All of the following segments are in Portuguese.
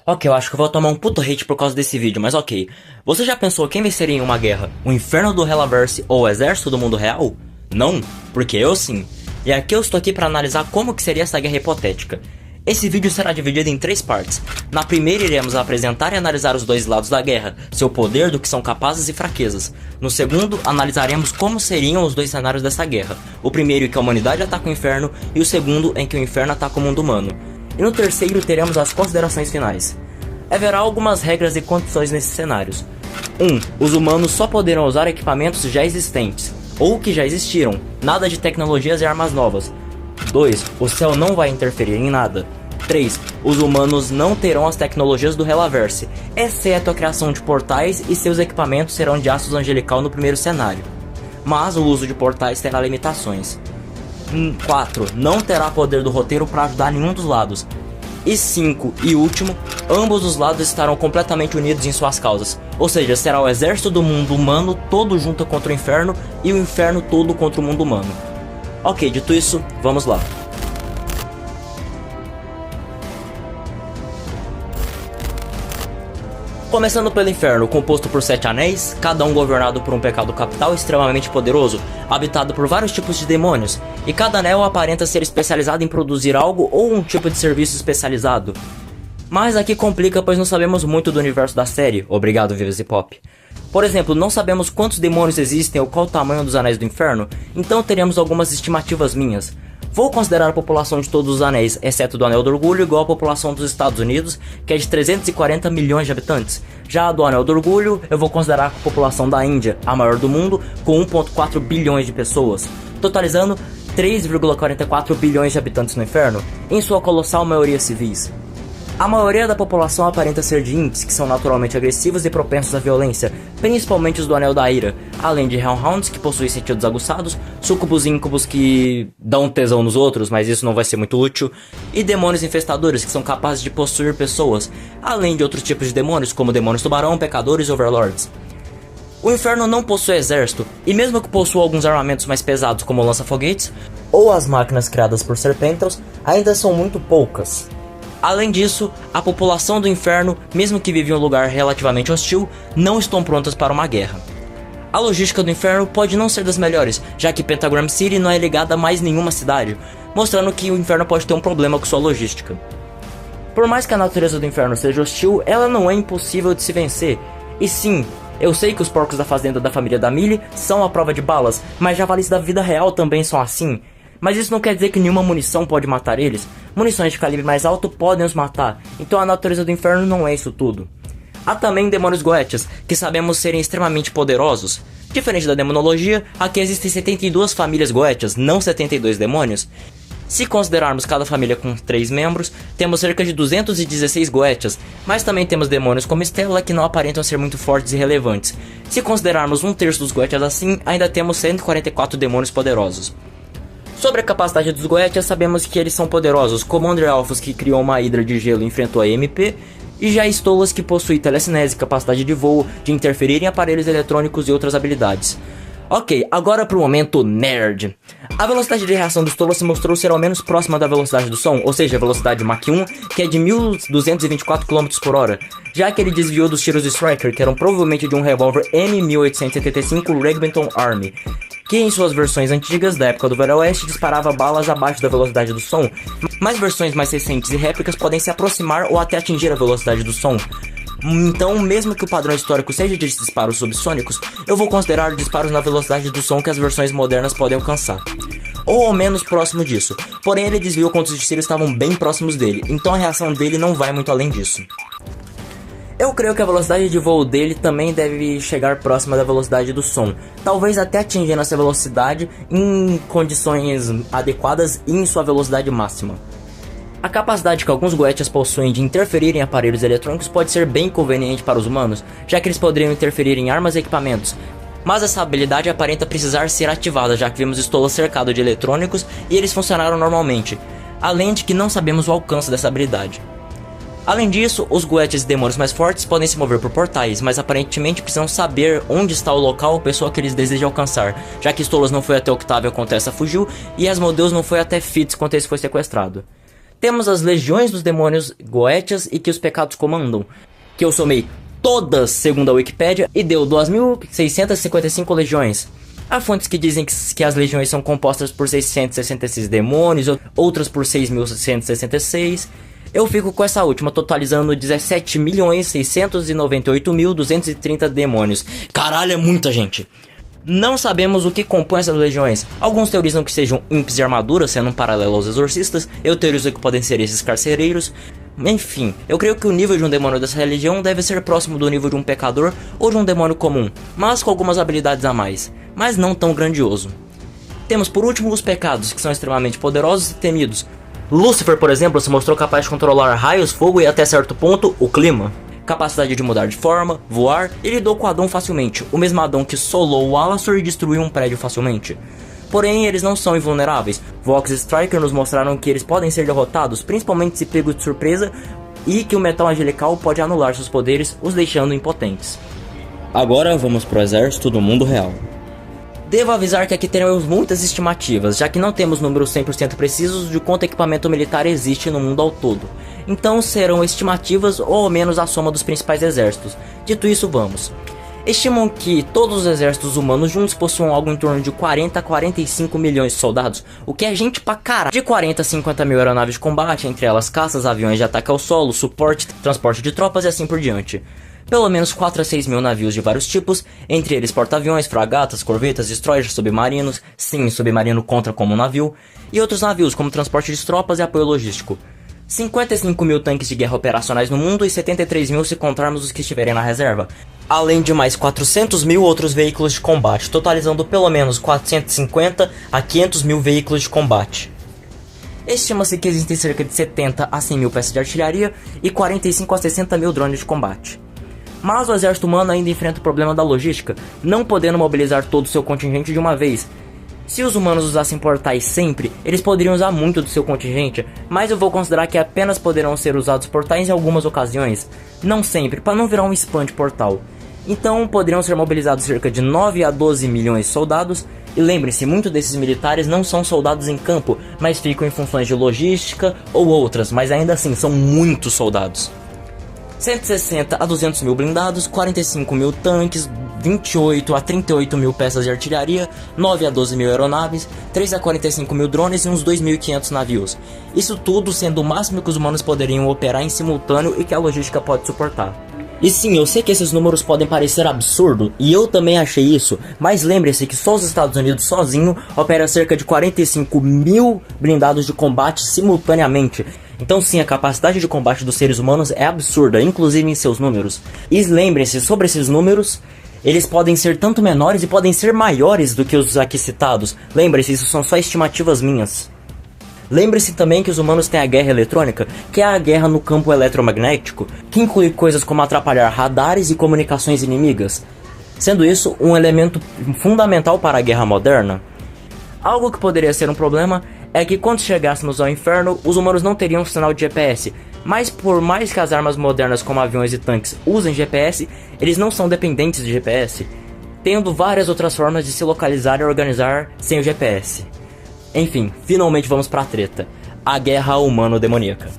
Ok, eu acho que eu vou tomar um puto hate por causa desse vídeo, mas ok. Você já pensou quem venceria em uma guerra? O inferno do Helliverse ou o exército do mundo real? Não? Porque eu sim. E aqui eu estou aqui para analisar como que seria essa guerra hipotética. Esse vídeo será dividido em 3 partes. Na primeira iremos apresentar e analisar os dois lados da guerra, seu poder, do que são capazes e fraquezas. No segundo, analisaremos como seriam os dois cenários dessa guerra. O primeiro em que a humanidade ataca o inferno e o segundo em que o inferno ataca o mundo humano. E no terceiro teremos as considerações finais. Haverá algumas regras e condições nesses cenários. 1. Os humanos só poderão usar equipamentos já existentes, ou que já existiram, nada de tecnologias e armas novas. 2. O céu não vai interferir em nada. 3. Os humanos não terão as tecnologias do Helliverse, exceto a criação de portais, e seus equipamentos serão de aço angelical no primeiro cenário. Mas o uso de portais terá limitações. 4. Não terá poder do roteiro para ajudar nenhum dos lados. E 5. E último, ambos os lados estarão completamente unidos em suas causas. Ou seja, será o exército do mundo humano todo junto contra o inferno e o inferno todo contra o mundo humano. Ok, dito isso, vamos lá. Começando pelo inferno, composto por 7 anéis, cada um governado por um pecado capital extremamente poderoso, habitado por vários tipos de demônios, e cada anel aparenta ser especializado em produzir algo ou um tipo de serviço especializado. Mas aqui complica, pois não sabemos muito do universo da série, obrigado Vivas e Pop. Por exemplo, não sabemos quantos demônios existem ou qual o tamanho dos anéis do inferno, então teremos algumas estimativas minhas. Vou considerar a população de todos os anéis, exceto do Anel do Orgulho, igual à população dos Estados Unidos, que é de 340 milhões de habitantes. Já a do Anel do Orgulho, eu vou considerar a população da Índia, a maior do mundo, com 1,4 bilhões de pessoas, totalizando 3,44 bilhões de habitantes no inferno, em sua colossal maioria civis. A maioria da população aparenta ser de imps, que são naturalmente agressivos e propensos à violência, principalmente os do Anel da Ira, além de Hellhounds, que possuem sentidos aguçados, súcubos e íncubos que dão tesão nos outros, mas isso não vai ser muito útil, e demônios infestadores, que são capazes de possuir pessoas, além de outros tipos de demônios, como demônios tubarão, pecadores e overlords. O inferno não possui exército, e mesmo que possua alguns armamentos mais pesados como lança-foguetes, ou as máquinas criadas por Serpentos, ainda são muito poucas. Além disso, a população do inferno, mesmo que vive em um lugar relativamente hostil, não estão prontas para uma guerra. A logística do inferno pode não ser das melhores, já que Pentagram City não é ligada a mais nenhuma cidade, mostrando que o inferno pode ter um problema com sua logística. Por mais que a natureza do inferno seja hostil, ela não é impossível de se vencer. E sim, eu sei que os porcos da fazenda da família da Millie são a prova de balas, mas javalis da vida real também são assim. Mas isso não quer dizer que nenhuma munição pode matar eles. Munições de calibre mais alto podem os matar, então a natureza do inferno não é isso tudo. Há também demônios goetas, que sabemos serem extremamente poderosos. Diferente da demonologia, aqui existem 72 famílias goetas, não 72 demônios. Se considerarmos cada família com 3 membros, temos cerca de 216 goetas, mas também temos demônios como Stella que não aparentam ser muito fortes e relevantes. Se considerarmos 1/3 dos goetas assim, ainda temos 144 demônios poderosos. Sobre a capacidade dos goetas, sabemos que eles são poderosos, como André Alphos, que criou uma hidra de gelo e enfrentou a MP, e já Stolas, que possui telecinese, capacidade de voo, de interferir em aparelhos eletrônicos e outras habilidades. Ok, agora pro momento nerd. A velocidade de reação do Stolas se mostrou ser ao menos próxima da velocidade do som, ou seja, a velocidade Mach 1, que é de 1224 km/h, já que ele desviou dos tiros de Striker, que eram provavelmente de um revólver M1875 Remington Army, que em suas versões antigas da época do Velho Oeste disparava balas abaixo da velocidade do som, mas versões mais recentes e réplicas podem se aproximar ou até atingir a velocidade do som. Então, mesmo que o padrão histórico seja de disparos subsônicos, eu vou considerar disparos na velocidade do som que as versões modernas podem alcançar, ou ao menos próximo disso. Porém, ele desviou quando os tiros estavam bem próximos dele, então a reação dele não vai muito além disso. Eu creio que a velocidade de voo dele também deve chegar próxima da velocidade do som, talvez até atingindo essa velocidade em condições adequadas e em sua velocidade máxima. A capacidade que alguns goetas possuem de interferir em aparelhos eletrônicos pode ser bem conveniente para os humanos, já que eles poderiam interferir em armas e equipamentos, mas essa habilidade aparenta precisar ser ativada, já que vimos Stolas cercado de eletrônicos e eles funcionaram normalmente, além de que não sabemos o alcance dessa habilidade. Além disso, os goetas e demônios mais fortes podem se mover por portais, mas aparentemente precisam saber onde está o local ou pessoa que eles desejam alcançar, já que Stolas não foi até Octavia quando essa fugiu, e Asmodeus não foi até Fitz quando esse foi sequestrado. Temos as legiões dos demônios Goétias e que os pecados comandam, que eu somei todas segundo a Wikipédia e deu 2.655 legiões. Há fontes que dizem que as legiões são compostas por 666 demônios, outras por 6.166. Eu fico com essa última, totalizando 17.698.230 demônios. Caralho, é muita gente! Não sabemos o que compõe essas legiões. Alguns teorizam que sejam ímpios de armadura, sendo um paralelo aos exorcistas. Eu teorizo que podem ser esses carcereiros. Enfim, eu creio que o nível de um demônio dessa religião deve ser próximo do nível de um pecador ou de um demônio comum, mas com algumas habilidades a mais, mas não tão grandioso. Temos por último os pecados, que são extremamente poderosos e temidos. Lúcifer, por exemplo, se mostrou capaz de controlar raios, fogo e até certo ponto, o clima. Capacidade de mudar de forma, voar e lidou com Adão facilmente, o mesmo Adão que solou o Alastor e destruiu um prédio facilmente. Porém, eles não são invulneráveis. Vox e Striker nos mostraram que eles podem ser derrotados, principalmente se pegos de surpresa, e que o metal angelical pode anular seus poderes, os deixando impotentes. Agora vamos pro exército do mundo real. Devo avisar que aqui teremos muitas estimativas, já que não temos números 100% precisos de quanto equipamento militar existe no mundo ao todo. Então serão estimativas ou ao menos a soma dos principais exércitos. Dito isso, vamos. Estimam que todos os exércitos humanos juntos possuam algo em torno de 40 a 45 milhões de soldados, o que é gente pra caralho. De 40 a 50 mil aeronaves de combate, entre elas caças, aviões de ataque ao solo, suporte, transporte de tropas e assim por diante. Pelo menos 4 a 6 mil navios de vários tipos, entre eles porta-aviões, fragatas, corvetas, destroyers, submarinos, sim, submarino conta como um navio, e outros navios como transporte de tropas e apoio logístico. 55 mil tanques de guerra operacionais no mundo e 73 mil se contarmos os que estiverem na reserva, além de mais 400 mil outros veículos de combate, totalizando pelo menos 450 a 500 mil veículos de combate. Estima-se que existem cerca de 70 a 100 mil peças de artilharia e 45 a 60 mil drones de combate. Mas o exército humano ainda enfrenta o problema da logística, não podendo mobilizar todo o seu contingente de uma vez. Se os humanos usassem portais sempre, eles poderiam usar muito do seu contingente, mas eu vou considerar que apenas poderão ser usados portais em algumas ocasiões, não sempre, para não virar um spam de portal. Então poderiam ser mobilizados cerca de 9 a 12 milhões de soldados, e lembrem-se, muitos desses militares não são soldados em campo, mas ficam em funções de logística ou outras, mas ainda assim são muitos soldados. 160 a 200 mil blindados, 45 mil tanques, 28 a 38 mil peças de artilharia, 9 a 12 mil aeronaves, 3 a 45 mil drones e uns 2.500 navios. Isso tudo sendo o máximo que os humanos poderiam operar em simultâneo e que a logística pode suportar. E sim, eu sei que esses números podem parecer absurdo, e eu também achei isso, mas lembre-se que só os Estados Unidos sozinho opera cerca de 45 mil blindados de combate simultaneamente. Então sim, a capacidade de combate dos seres humanos é absurda, inclusive em seus números. E lembrem-se, sobre esses números, eles podem ser tanto menores e podem ser maiores do que os aqui citados. Lembre-se, isso são só estimativas minhas. Lembre-se também que os humanos têm a guerra eletrônica, que é a guerra no campo eletromagnético, que inclui coisas como atrapalhar radares e comunicações inimigas, sendo isso um elemento fundamental para a guerra moderna. Algo que poderia ser um problema é que quando chegássemos ao inferno, os humanos não teriam sinal de GPS, mas por mais que as armas modernas como aviões e tanques usem GPS, eles não são dependentes de GPS, tendo várias outras formas de se localizar e organizar sem o GPS. Enfim, finalmente vamos pra treta, a guerra humano-demoníaca.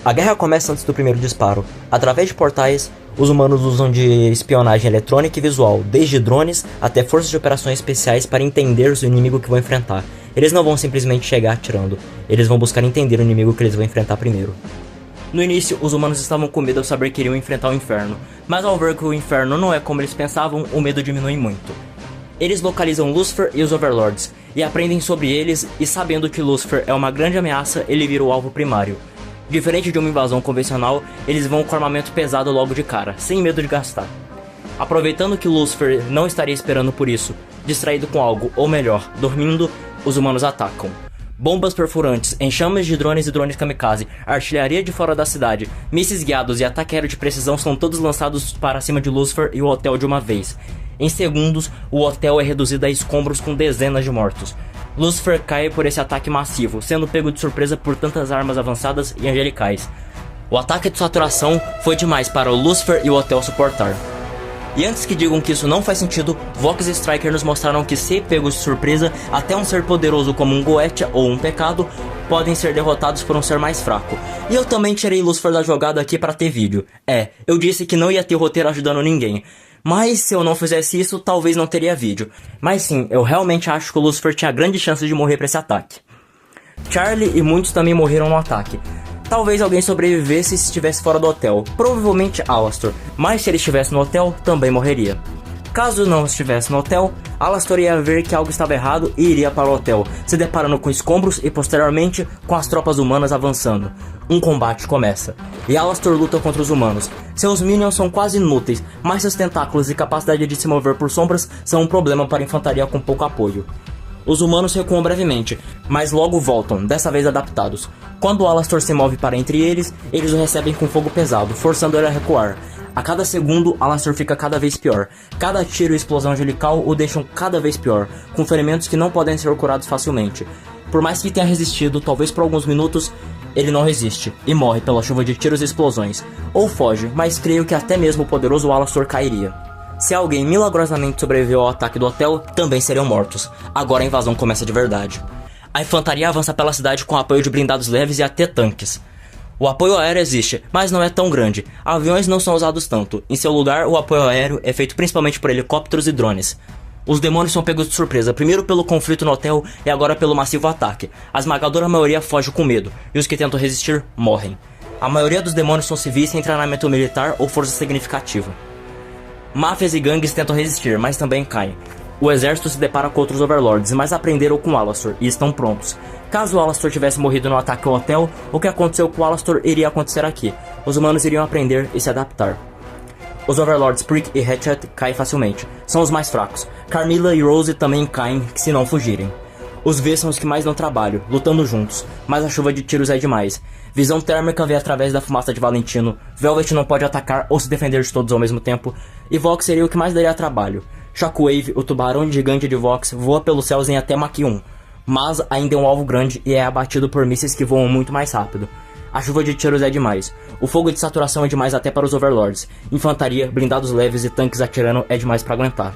A guerra começa antes do primeiro disparo. Através de portais, os humanos usam de espionagem eletrônica e visual, desde drones até forças de operações especiais para entender o inimigo que vão enfrentar. Eles não vão simplesmente chegar atirando, eles vão buscar entender o inimigo que eles vão enfrentar primeiro. No início, os humanos estavam com medo ao saber que iriam enfrentar o inferno, mas ao ver que o inferno não é como eles pensavam, o medo diminui muito. Eles localizam Lúcifer e os Overlords, e aprendem sobre eles, e sabendo que Lúcifer é uma grande ameaça, ele vira o alvo primário. Diferente de uma invasão convencional, eles vão com armamento pesado logo de cara, sem medo de gastar. Aproveitando que Lúcifer não estaria esperando por isso, distraído com algo, ou melhor, dormindo, os humanos atacam. Bombas perfurantes, enxames de drones e drones kamikaze, artilharia de fora da cidade, mísseis guiados e ataque aéreo de precisão são todos lançados para cima de Lúcifer e o hotel de uma vez. Em segundos, o hotel é reduzido a escombros com dezenas de mortos. Lúcifer cai por esse ataque massivo, sendo pego de surpresa por tantas armas avançadas e angelicais. O ataque de saturação foi demais para o Lúcifer e o hotel suportar. E antes que digam que isso não faz sentido, Vox e Striker nos mostraram que, se pegos de surpresa, até um ser poderoso como um Goetia ou um Pecado podem ser derrotados por um ser mais fraco. E eu também tirei Lucifer da jogada aqui pra ter vídeo. Eu disse que não ia ter roteiro ajudando ninguém. Mas se eu não fizesse isso, talvez não teria vídeo. Mas sim, eu realmente acho que o Lucifer tinha grande chance de morrer pra esse ataque. Charlie e muitos também morreram no ataque. Talvez alguém sobrevivesse se estivesse fora do hotel, provavelmente Alastor, mas se ele estivesse no hotel, também morreria. Caso não estivesse no hotel, Alastor ia ver que algo estava errado e iria para o hotel, se deparando com escombros e posteriormente com as tropas humanas avançando. Um combate começa, e Alastor luta contra os humanos. Seus minions são quase inúteis, mas seus tentáculos e capacidade de se mover por sombras são um problema para a infantaria com pouco apoio. Os humanos recuam brevemente, mas logo voltam, dessa vez adaptados. Quando Alastor se move para entre eles, eles o recebem com fogo pesado, forçando ele a recuar. A cada segundo, Alastor fica cada vez pior. Cada tiro e explosão angelical o deixam cada vez pior, com ferimentos que não podem ser curados facilmente. Por mais que tenha resistido, talvez por alguns minutos, ele não resiste, e morre pela chuva de tiros e explosões. Ou foge, mas creio que até mesmo o poderoso Alastor cairia. Se alguém milagrosamente sobreviveu ao ataque do hotel, também seriam mortos. Agora a invasão começa de verdade. A infantaria avança pela cidade com apoio de blindados leves e até tanques. O apoio aéreo existe, mas não é tão grande. Aviões não são usados tanto. Em seu lugar, o apoio aéreo é feito principalmente por helicópteros e drones. Os demônios são pegos de surpresa, primeiro pelo conflito no hotel e agora pelo massivo ataque. A esmagadora maioria foge com medo, e os que tentam resistir, morrem. A maioria dos demônios são civis sem treinamento militar ou força significativa. Máfias e gangues tentam resistir, mas também caem. O exército se depara com outros overlords, mas aprenderam com Alastor e estão prontos. Caso Alastor tivesse morrido no ataque ao hotel, o que aconteceu com Alastor iria acontecer aqui. Os humanos iriam aprender e se adaptar. Os overlords Prick e Hatchet caem facilmente. São os mais fracos. Carmilla e Rose também caem se não fugirem. Os V são os que mais dão trabalho, lutando juntos, mas a chuva de tiros é demais. Visão térmica vê através da fumaça de Valentino, Velvet não pode atacar ou se defender de todos ao mesmo tempo, e Vox seria o que mais daria trabalho. Shockwave, o tubarão gigante de Vox, voa pelos céus em até Mach 1, mas ainda é um alvo grande e é abatido por mísseis que voam muito mais rápido. A chuva de tiros é demais, o fogo de saturação é demais até para os overlords, infantaria, blindados leves e tanques atirando é demais para aguentar.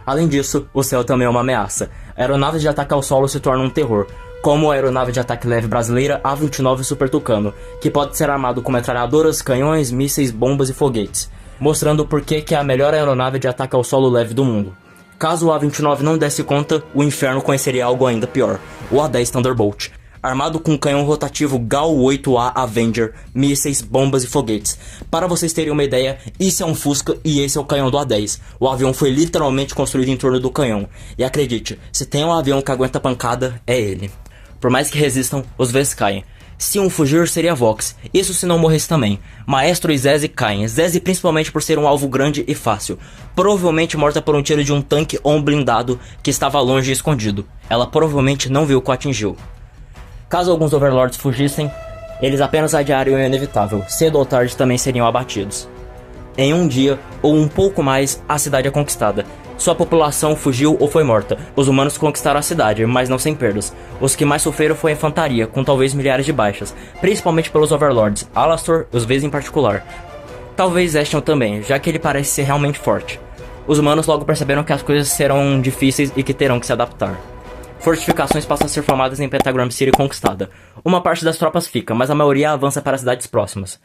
Além disso, o céu também é uma ameaça. Aeronaves de ataque ao solo se tornam um terror, como a aeronave de ataque leve brasileira A-29 Super Tucano, que pode ser armado com metralhadoras, canhões, mísseis, bombas e foguetes, mostrando por que é a melhor aeronave de ataque ao solo leve do mundo. Caso o A-29 não desse conta, o inferno conheceria algo ainda pior, o A-10 Thunderbolt, armado com um canhão rotativo GAU-8A Avenger, mísseis, bombas e foguetes. Para vocês terem uma ideia, isso é um Fusca e esse é o canhão do A-10. O avião foi literalmente construído em torno do canhão. E acredite, se tem um avião que aguenta pancada, é ele. Por mais que resistam, os Vs caem. Se um fugir, seria Vox. Isso se não morresse também. Maestro e Zeze caem. Zeze principalmente por ser um alvo grande e fácil. Provavelmente morta por um tiro de um tanque ou um blindado que estava longe e escondido. Ela provavelmente não viu o que o atingiu. Caso alguns overlords fugissem, eles apenas adiariam o inevitável, cedo ou tarde também seriam abatidos. Em um dia, ou um pouco mais, a cidade é conquistada. Sua população fugiu ou foi morta. Os humanos conquistaram a cidade, mas não sem perdas. Os que mais sofreram foi a infantaria, com talvez milhares de baixas, principalmente pelos overlords, Alastor e os Vs em particular. Talvez Aston também, já que ele parece ser realmente forte. Os humanos logo perceberam que as coisas serão difíceis e que terão que se adaptar. Fortificações passam a ser formadas em Pentagram City conquistada. Uma parte das tropas fica, mas a maioria avança para cidades próximas.